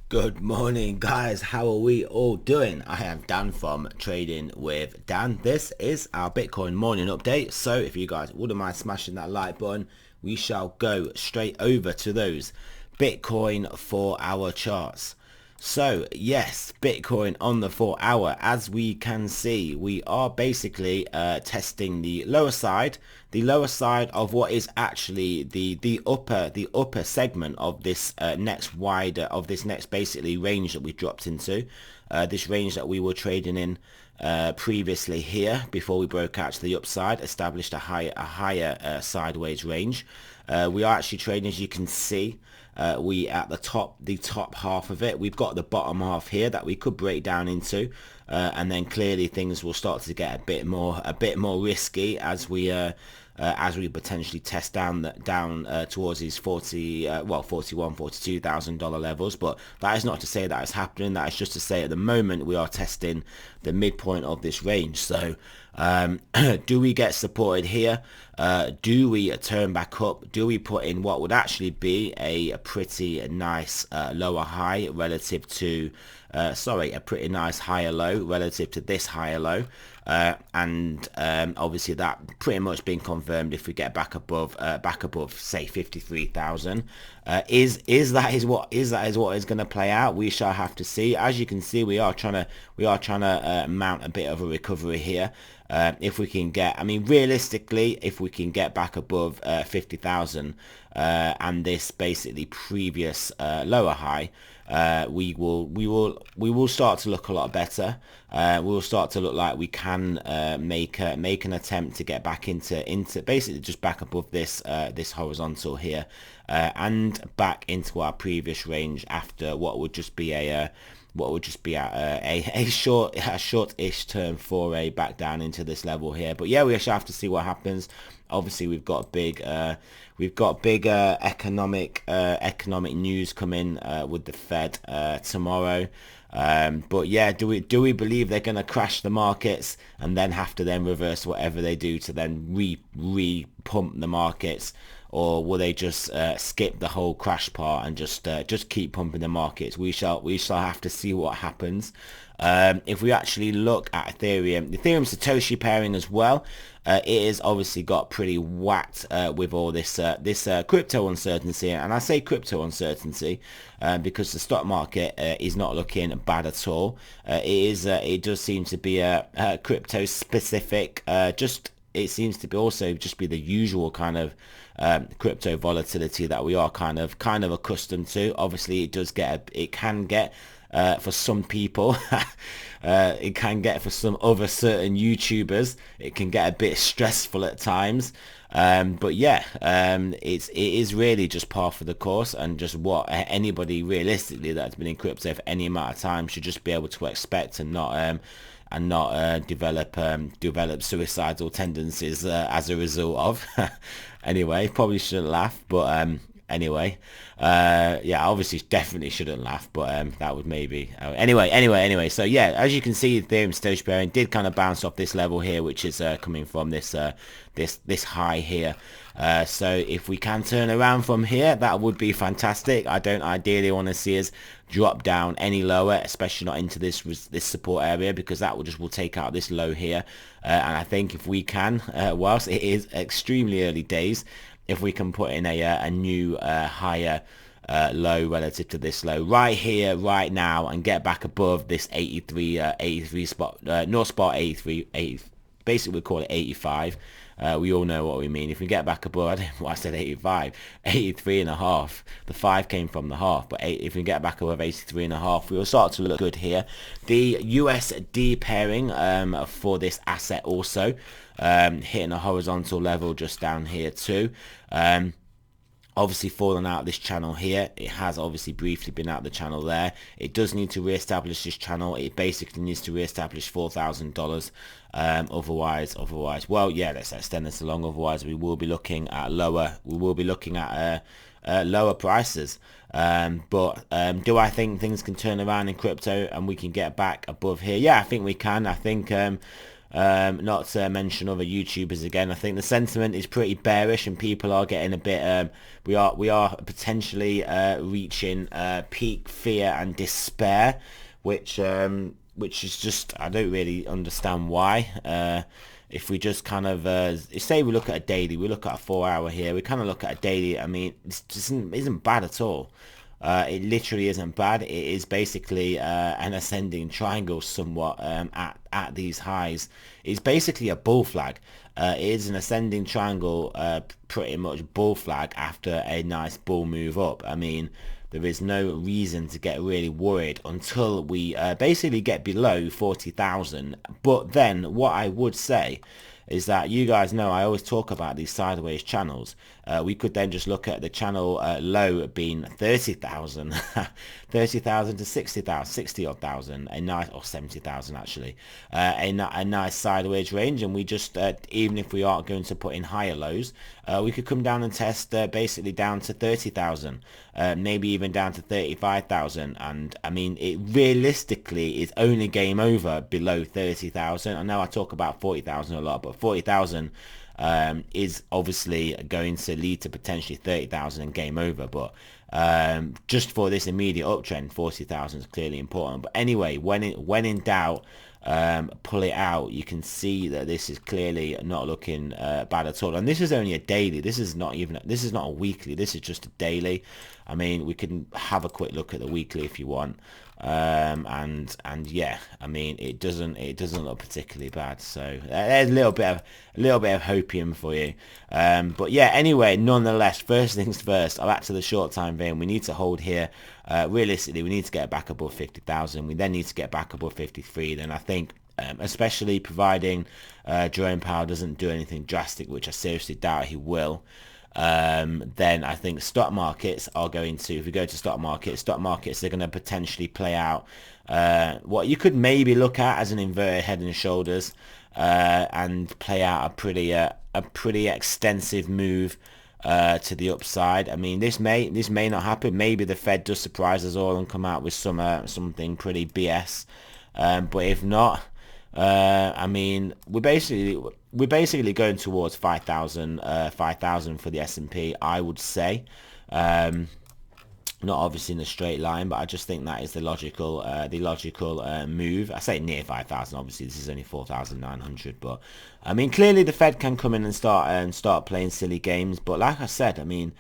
Good morning, guys. How are we all doing? I am Dan from Trading with Dan. This is our Bitcoin morning update. So if you guys wouldn't mind smashing that like button, we shall go straight over to those Bitcoin 4-hour charts. So yes, Bitcoin on the 4-hour, as we can see, we are basically testing the lower side of what is actually the upper segment of this next basically range that we dropped into, this range that we were trading in previously here before we broke out to the upside, established a higher sideways range. We are actually trading, as you can see. We at the top half of it. We've got the bottom half here that we could break down into, and then clearly things will start to get a bit more risky as we potentially test down towards these 41,000 to $42,000 levels. But that is not to say that is happening. That is just to say at the moment we are testing the midpoint of this range. So do we get supported here? Do we turn back up? Do we put in what would actually be a pretty nice lower high relative to a pretty nice higher low relative to this higher low? And obviously that pretty much being confirmed if we get back above say 53,000. Is what is going to play out? We shall have to see. As you can see, we are trying to mount a bit of a recovery here. If we can get, I mean, realistically, if we can get back above 50,000 and this basically previous lower high, we will start to look a lot better. We will start to look like we can make an attempt to get back into basically just back above this this horizontal here, and back into our previous range after what would just be a short-ish term foray back down into this level here. But yeah, we shall have to see what happens. Obviously, we've got big economic news coming with the Fed tomorrow. But yeah, do we believe they're going to crash the markets and then have to then reverse whatever they do to then re-pump the markets? Or will they just skip the whole crash part and just keep pumping the markets? We shall have to see what happens. If we actually look at Ethereum, the Ethereum Satoshi pairing as well, it is obviously got pretty whacked with all this crypto uncertainty. And I say crypto uncertainty because the stock market is not looking bad at all. It does seem to be a crypto specific. It seems to be also just be the usual kind of crypto volatility that we are kind of accustomed to. Obviously, it can get for some people, it can get for some other certain YouTubers, it can get a bit stressful at times. But yeah, it is really just par for the course, and just what anybody realistically that's been in crypto for any amount of time should just be able to expect, and not develop suicidal tendencies as a result of. Anyway, probably shouldn't laugh, but anyway, yeah, obviously definitely shouldn't laugh, but that would maybe anyway. So yeah, as you can see, Ethereum Satoshi pairing did kind of bounce off this level here, which is coming from this high here. So if we can turn around from here, that would be fantastic. I don't ideally want to see us drop down any lower, especially not into this support area, because that will take out this low here. And I think if we can, whilst it is extremely early days, if we can put in a new higher low relative to this low right here, right now, and get back above this 83 spot, North Spot 83, basically we call it 85. We all know what we mean. If we get back above, I don't know why I said 85, 83 and a half. The 5 came from the half, but if we get back above 83 and a half, we will start to look good here. The USD pairing for this asset also hitting a horizontal level just down here too. Obviously fallen out of this channel here. It has obviously briefly been out of the channel there. It does need to re-establish this channel. It basically needs to re-establish $4,000. Otherwise, well, yeah, let's extend this along. Otherwise, we will be looking at lower. We will be looking at lower prices. But do I think things can turn around in crypto and we can get back above here? Yeah, I think we can. I think Not to mention other YouTubers again. I think the sentiment is pretty bearish, and people are getting a bit. We are potentially reaching peak fear and despair, which is just, I don't really understand why. If we just kind of say we look at a daily, we look at a 4 hour here, we kind of look at a daily. I mean, it just isn't bad at all. It literally isn't bad. It is basically an ascending triangle somewhat at these highs. It's basically a bull flag. It is an ascending triangle, pretty much bull flag after a nice bull move up. I mean, there is no reason to get really worried until we basically get below 40,000. But then what I would say is that, you guys know I always talk about these sideways channels. We could then just look at the channel low being 30,000, 30,000 to 60,000, 60 odd thousand, a nice, or 70,000 actually, a nice sideways range, and we just, even if we aren't going to put in higher lows, we could come down and test basically down to 30,000, maybe even down to 35,000, and I mean, it realistically is only game over below 30,000. I know I talk about 40,000 a lot, but 40,000 is obviously going to lead to potentially 30,000 and game over, but just for this immediate uptrend, 40,000 is clearly important. But anyway, when in doubt, pull it out. You can see that this is clearly not looking bad at all, and this is only a daily. This is not a weekly. This is just a daily. I mean, we can have a quick look at the weekly if you want. And yeah, I mean, it doesn't look particularly bad. So there's a little bit of hopium for you. But yeah, anyway, nonetheless, first things first, back to the short time vein. We need to hold here. Realistically, we need to get back above 50,000. We then need to get back above 53. Then I think, especially providing Jerome Powell doesn't do anything drastic, which I seriously doubt he will. Then I think stock markets are going to, if we go to stock markets are going to potentially play out what you could maybe look at as an inverted head and shoulders, and play out a pretty extensive move to the upside. I mean, this may not happen. Maybe the Fed does surprise us all and come out with something pretty BS. But if not, I mean, we're basically going towards 5,000 for the S&P, I would say. Not obviously in a straight line, but I just think that is the logical move. I say near 5,000. Obviously, this is only 4,900, but I mean, clearly the Fed can come in and start playing silly games. But like I said, I mean,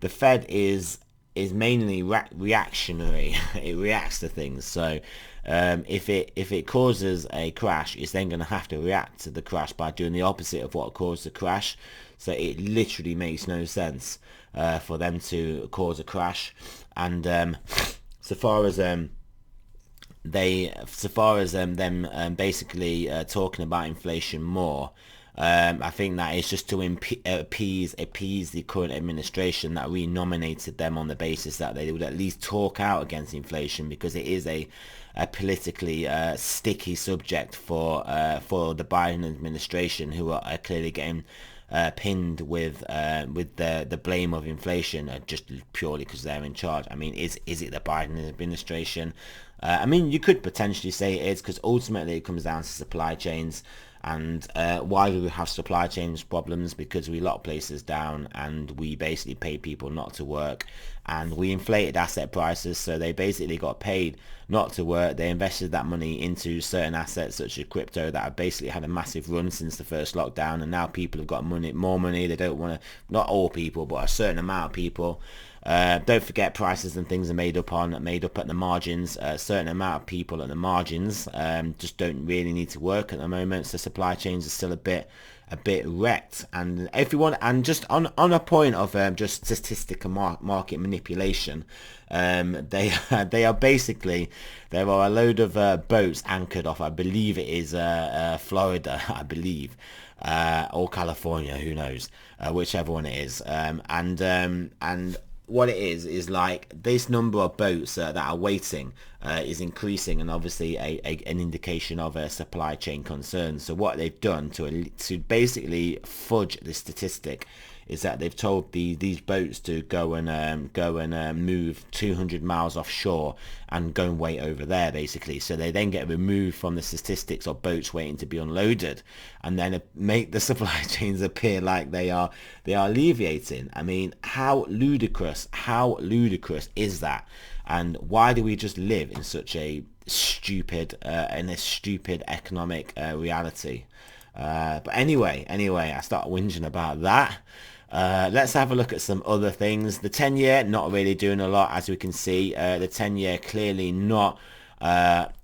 the Fed is mainly reactionary. It reacts to things. So if it causes a crash, it's then going to have to react to the crash by doing the opposite of what caused the crash. So it literally makes no sense for them to cause a crash. And so far as them basically talking about inflation more, I think that is just to appease the current administration that renominated them on the basis that they would at least talk out against inflation, because it is a politically sticky subject for the Biden administration, who are clearly getting pinned with the blame of inflation, just purely because they're in charge. I mean, is it the Biden administration? I mean, you could potentially say it is, because ultimately it comes down to supply chains. And why do we have supply chains problems? Because we lock places down and we basically pay people not to work, and we inflated asset prices, so they basically got paid not to work. They invested that money into certain assets such as crypto that have basically had a massive run since the first lockdown, and now people have got more money. They don't want to, not all people, but a certain amount of people. Don't forget, prices and things are made up at the margins. A certain amount of people at the margins just don't really need to work at the moment, so supply chains are still a bit wrecked. And if you want, and just on a point of just statistical market manipulation, they are basically, there are a load of boats anchored off, I believe it is Florida, I believe, or California, who knows, whichever one it is, and what it is like this number of boats that are waiting is increasing, and obviously an indication of a supply chain concern. So what they've done to basically fudge the statistic is that they've told these boats to go and move 200 miles offshore and go and wait over there, basically. So they then get removed from the statistics of boats waiting to be unloaded, and then make the supply chains appear like they are alleviating. I mean, how ludicrous is that? And why do we just live in such a stupid economic reality? But anyway, I start whinging about that. Let's have a look at some other things. The 10-year not really doing a lot, as we can see. The 10-year clearly not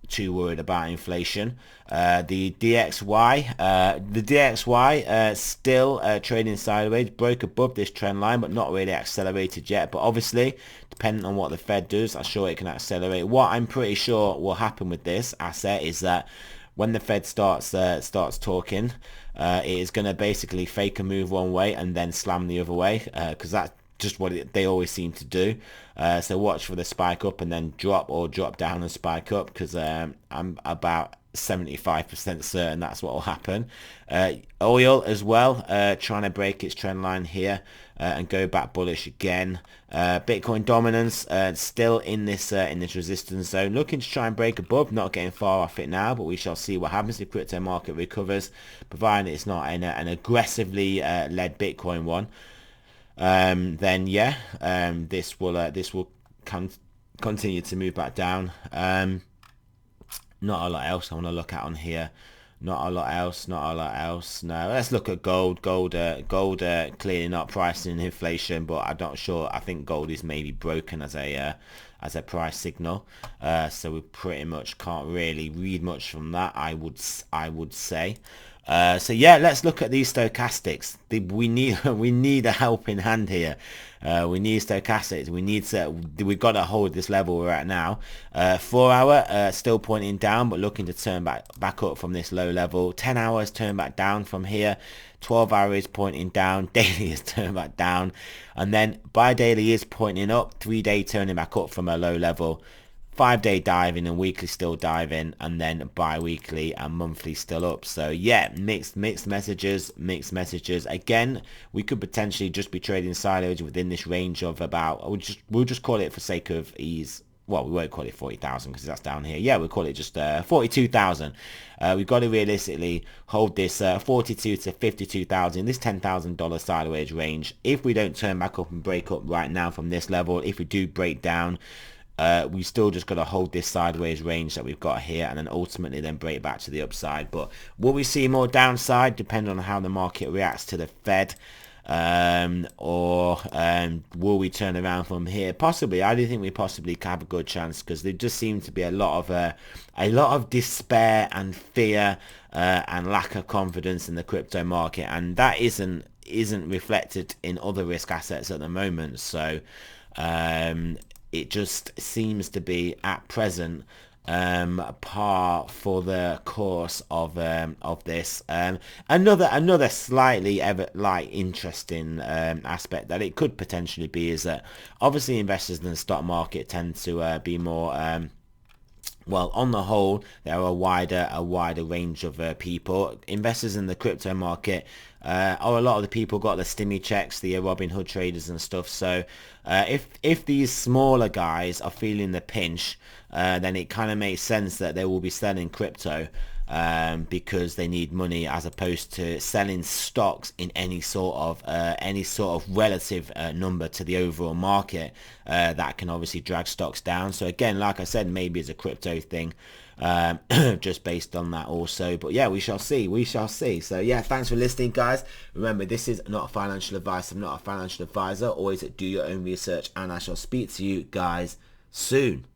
too worried about inflation. The DXY still trading sideways, broke above this trend line but not really accelerated yet. But obviously, depending on what the Fed does, I'm sure it can accelerate. What I'm pretty sure will happen with this asset is that when the Fed starts talking, it is going to basically fake a move one way and then slam the other way, because that's just what they always seem to do. So watch for the spike up and then drop, or drop down and spike up, because I'm about 75% certain that's what will happen. Oil as well, trying to break its trend line here and go back bullish again. Bitcoin dominance still in this resistance zone, looking to try and break above, not getting far off it now, but we shall see what happens if crypto market recovers, provided it's not an aggressively led Bitcoin one. Then yeah, this will continue to move back down. Not a lot else I want to look at on here. Not a lot else. No, let's look at gold. Gold clearly not pricing inflation, but I'm not sure. I think gold is maybe broken as a price signal. So we pretty much can't really read much from that, I would say. So yeah, let's look at these stochastics. We need a helping hand here. We need stochastics. We've got to hold this level we're at now. 4 hour still pointing down, but looking to turn back up from this low level. 10 hours turn back down from here. 12 hour is pointing down. Daily is turning back down, and then bi-daily is pointing up. 3-day turning back up from a low level. 5-day diving and weekly still diving, and then bi-weekly and monthly still up. So yeah, mixed messages. Again, we could potentially just be trading sideways within this range of about, we'll just call it for sake of ease. Well, we won't call it 40,000 because that's down here. Yeah, we'll call it just 42,000. We've got to realistically hold this 42 to 52,000, this $10,000 sideways range. If we don't turn back up and break up right now from this level, if we do break down, we still just got to hold this sideways range that we've got here, and then ultimately then break back to the upside. But will we see more downside depending on how the market reacts to the Fed, or will we turn around from here? Possibly. I do think we possibly have a good chance, because there just seems to be a lot of despair and fear and lack of confidence in the crypto market, and that isn't reflected in other risk assets at the moment. So it just seems to be at present par for the course of this. Another slightly interesting aspect that it could potentially be is that obviously investors in the stock market tend to be more well, on the whole, there are a wider range of people. Investors in the crypto market, or a lot of the people got the stimmy checks, the Robin Hood traders and stuff. So if these smaller guys are feeling the pinch, then it kind of makes sense that they will be selling crypto, because they need money, as opposed to selling stocks in any sort of relative number to the overall market that can obviously drag stocks down. So again, like I said, maybe it's a crypto thing, just based on that also. But yeah, we shall see. So yeah, thanks for listening, guys. Remember, this is not financial advice. I'm not a financial advisor. Always do your own research, and I shall speak to you guys soon.